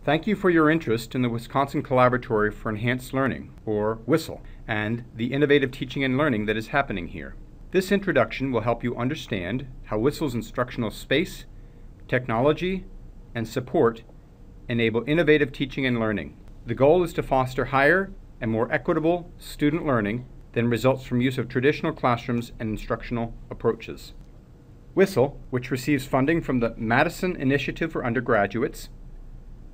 Thank you for your interest in the Wisconsin Collaboratory for Enhanced Learning, or WisCEL, and the innovative teaching and learning that is happening here. This introduction will help you understand how WisCEL's instructional space, technology, and support enable innovative teaching and learning. The goal is to foster higher and more equitable student learning than results from use of traditional classrooms and instructional approaches. WisCEL, which receives funding from the Madison Initiative for Undergraduates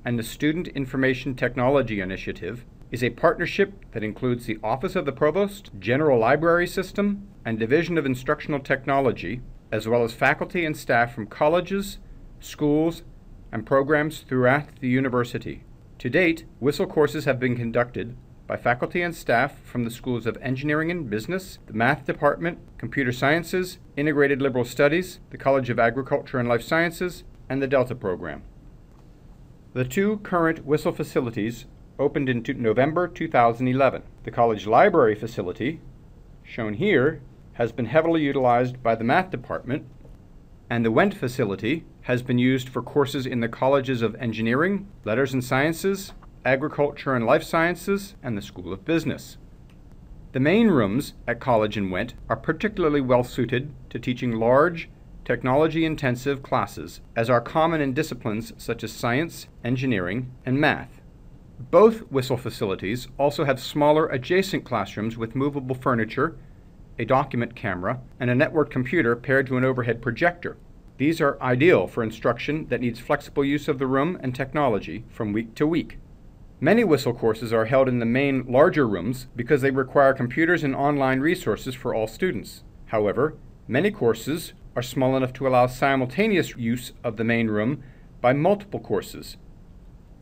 and the Student Information Technology Initiative, is a partnership that includes the Office of the Provost, General Library System, and Division of Instructional Technology, as well as faculty and staff from colleges, schools, and programs throughout the university. To date, WisCEL courses have been conducted by faculty and staff from the schools of Engineering and Business, the Math Department, Computer Sciences, Integrated Liberal Studies, the College of Agriculture and Life Sciences, and the Delta program. The two current WisCEL facilities opened in November 2011. The college library facility, shown here, has been heavily utilized by the Math Department, and the Wendt facility has been used for courses in the colleges of Engineering, Letters and Sciences, Agriculture and Life Sciences, and the School of Business. The main rooms at College and Wendt are particularly well suited to teaching large, technology-intensive classes, as are common in disciplines such as science, engineering, and math. Both WisCEL facilities also have smaller adjacent classrooms with movable furniture, a document camera, and a networked computer paired to an overhead projector. These are ideal for instruction that needs flexible use of the room and technology from week to week. Many WisCEL courses are held in the main larger rooms because they require computers and online resources for all students. However, many courses are small enough to allow simultaneous use of the main room by multiple courses,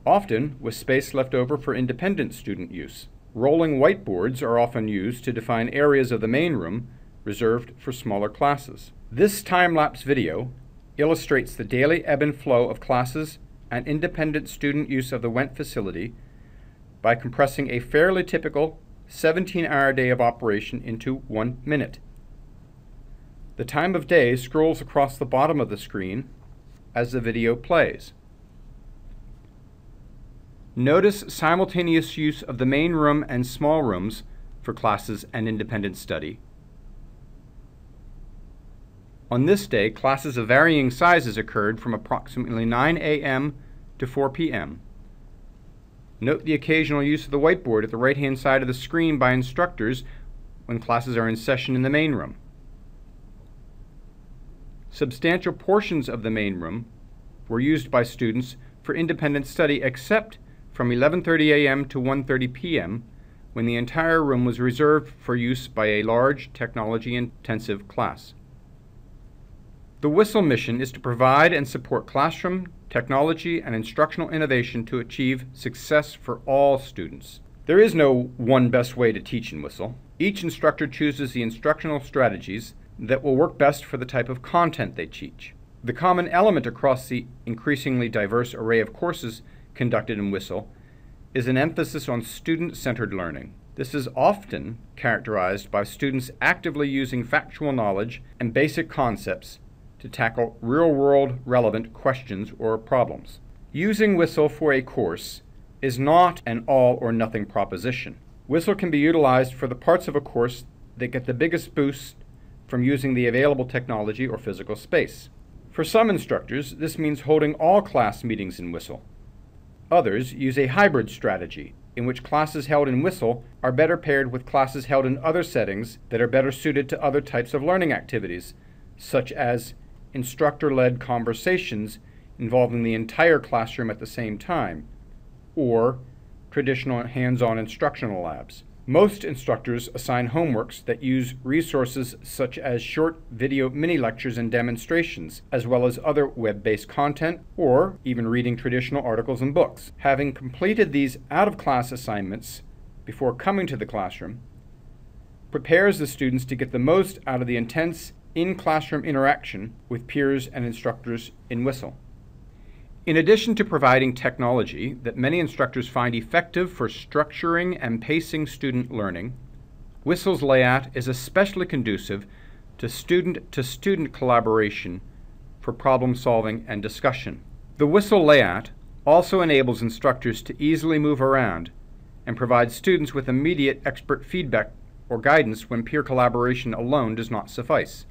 often with space left over for independent student use. Rolling whiteboards are often used to define areas of the main room reserved for smaller classes. This time-lapse video illustrates the daily ebb and flow of classes and independent student use of the Wendt facility by compressing a fairly typical 17-hour day of operation into 1 minute. The time of day scrolls across the bottom of the screen as the video plays. Notice simultaneous use of the main room and small rooms for classes and independent study. On this day, classes of varying sizes occurred from approximately 9 a.m. to 4 p.m. Note the occasional use of the whiteboard at the right-hand side of the screen by instructors when classes are in session in the main room. Substantial portions of the main room were used by students for independent study except from 11:30 a.m. to 1:30 p.m. when the entire room was reserved for use by a large technology-intensive class. The WisCEL mission is to provide and support classroom, technology, and instructional innovation to achieve success for all students. There is no one best way to teach in WisCEL. Each instructor chooses the instructional strategies that will work best for the type of content they teach. The common element across the increasingly diverse array of courses conducted in WisCEL is an emphasis on student-centered learning. This is often characterized by students actively using factual knowledge and basic concepts to tackle real-world relevant questions or problems. Using WisCEL for a course is not an all-or-nothing proposition. WisCEL can be utilized for the parts of a course that get the biggest boost from using the available technology or physical space. For some instructors, this means holding all class meetings in WisCEL. Others use a hybrid strategy, in which classes held in WisCEL are better paired with classes held in other settings that are better suited to other types of learning activities, such as instructor-led conversations involving the entire classroom at the same time, or traditional hands-on instructional labs. Most instructors assign homeworks that use resources such as short video mini-lectures and demonstrations, as well as other web-based content, or even reading traditional articles and books. Having completed these out-of-class assignments before coming to the classroom prepares the students to get the most out of the intense in-classroom interaction with peers and instructors in WisCEL. In addition to providing technology that many instructors find effective for structuring and pacing student learning, WisCEL's layout is especially conducive to student collaboration for problem solving and discussion. The WisCEL layout also enables instructors to easily move around and provide students with immediate expert feedback or guidance when peer collaboration alone does not suffice.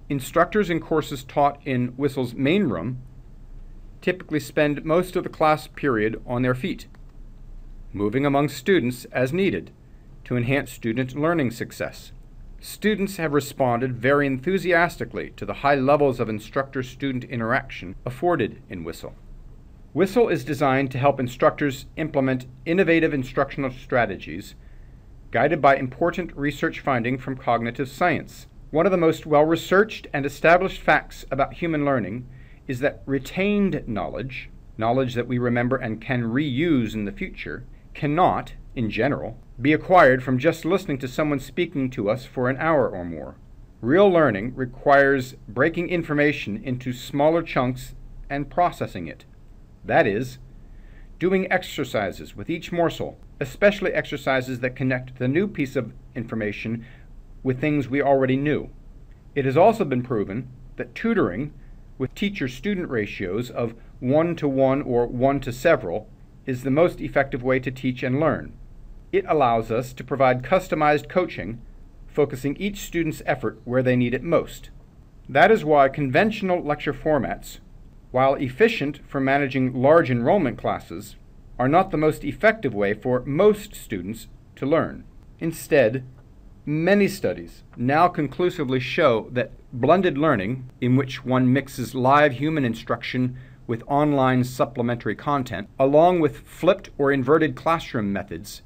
Instructors in courses taught in WisCEL's main room typically spend most of the class period on their feet, moving among students as needed to enhance student learning success. Students have responded very enthusiastically to the high levels of instructor-student interaction afforded in WisCEL. WisCEL is designed to help instructors implement innovative instructional strategies guided by important research finding from cognitive science. One of the most well-researched and established facts about human learning is that retained knowledge, knowledge that we remember and can reuse in the future, cannot, in general, be acquired from just listening to someone speaking to us for an hour or more. Real learning requires breaking information into smaller chunks and processing it. That is, doing exercises with each morsel, especially exercises that connect the new piece of information with things we already knew. It has also been proven that tutoring with teacher-student ratios of 1-to-1 or 1-to-several is the most effective way to teach and learn. It allows us to provide customized coaching, focusing each student's effort where they need it most. That is why conventional lecture formats, while efficient for managing large enrollment classes, are not the most effective way for most students to learn. Instead, many studies now conclusively show that blended learning, in which one mixes live human instruction with online supplementary content, along with flipped or inverted classroom methods,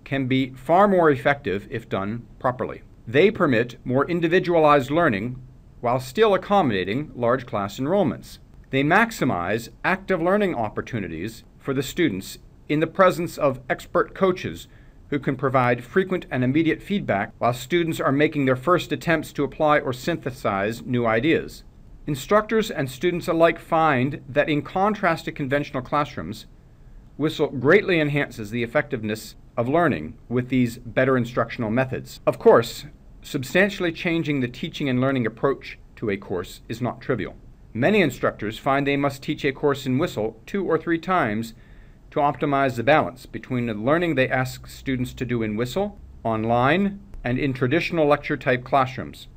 can be far more effective if done properly. They permit more individualized learning while still accommodating large class enrollments. They maximize active learning opportunities for the students in the presence of expert coaches who can provide frequent and immediate feedback while students are making their first attempts to apply or synthesize new ideas. Instructors and students alike find that in contrast to conventional classrooms, WisCEL greatly enhances the effectiveness of learning with these better instructional methods. Of course, substantially changing the teaching and learning approach to a course is not trivial. Many instructors find they must teach a course in WisCEL 2 or 3 times to optimize the balance between the learning they ask students to do in WisCEL, online, and in traditional lecture-type classrooms.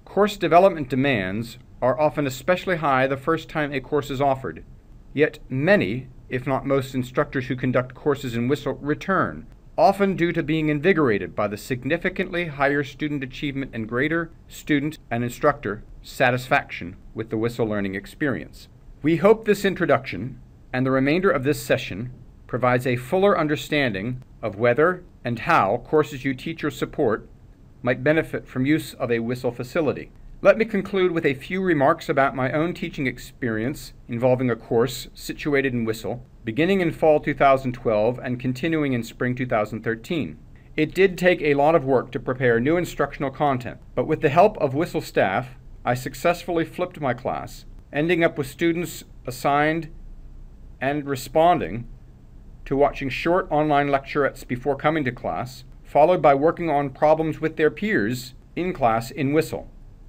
Course development demands are often especially high the first time a course is offered. Yet many, if not most, instructors who conduct courses in WisCEL return, often due to being invigorated by the significantly higher student achievement and greater student and instructor satisfaction with the WisCEL learning experience. We hope this introduction and the remainder of this session provides a fuller understanding of whether and how courses you teach or support might benefit from use of a WisCEL facility. Let me conclude with a few remarks about my own teaching experience involving a course situated in WisCEL, beginning in fall 2012 and continuing in spring 2013. It did take a lot of work to prepare new instructional content, but with the help of WisCEL staff, I successfully flipped my class, ending up with students assigned and responding to watching short online lecturettes before coming to class, followed by working on problems with their peers in class in WisCEL.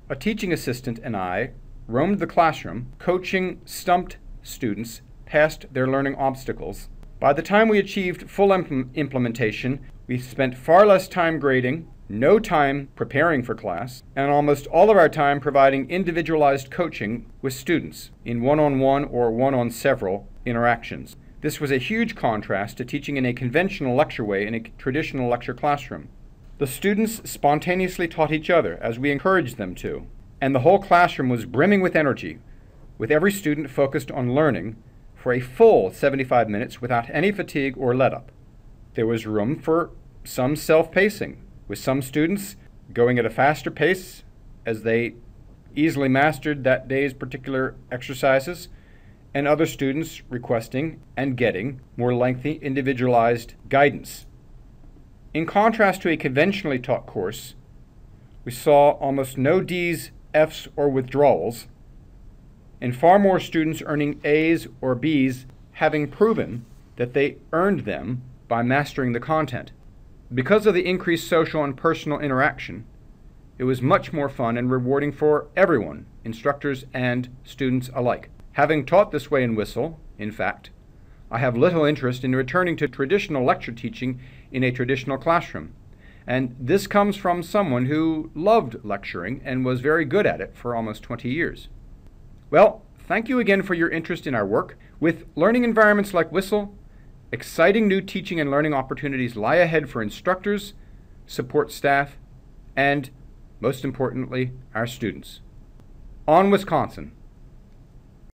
A teaching assistant and I roamed the classroom, coaching stumped students past their learning obstacles. By the time we achieved full implementation, we spent far less time grading, no time preparing for class, and almost all of our time providing individualized coaching with students in one-on-one or one-on-several interactions. This was a huge contrast to teaching in a conventional lecture way in a traditional lecture classroom. The students spontaneously taught each other as we encouraged them to, and the whole classroom was brimming with energy, with every student focused on learning for a full 75 minutes without any fatigue or let-up. There was room for some self-pacing, with some students going at a faster pace as they easily mastered that day's particular exercises, and other students requesting and getting more lengthy individualized guidance. In contrast to a conventionally taught course, we saw almost no D's, F's, or withdrawals, and far more students earning A's or B's, having proven that they earned them by mastering the content. Because of the increased social and personal interaction, it was much more fun and rewarding for everyone, instructors and students alike. Having taught this way in WisCEL, in fact, I have little interest in returning to traditional lecture teaching in a traditional classroom. And this comes from someone who loved lecturing and was very good at it for almost 20 years. Well, thank you again for your interest in our work. With learning environments like WisCEL, exciting new teaching and learning opportunities lie ahead for instructors, support staff, and, most importantly, our students. On Wisconsin!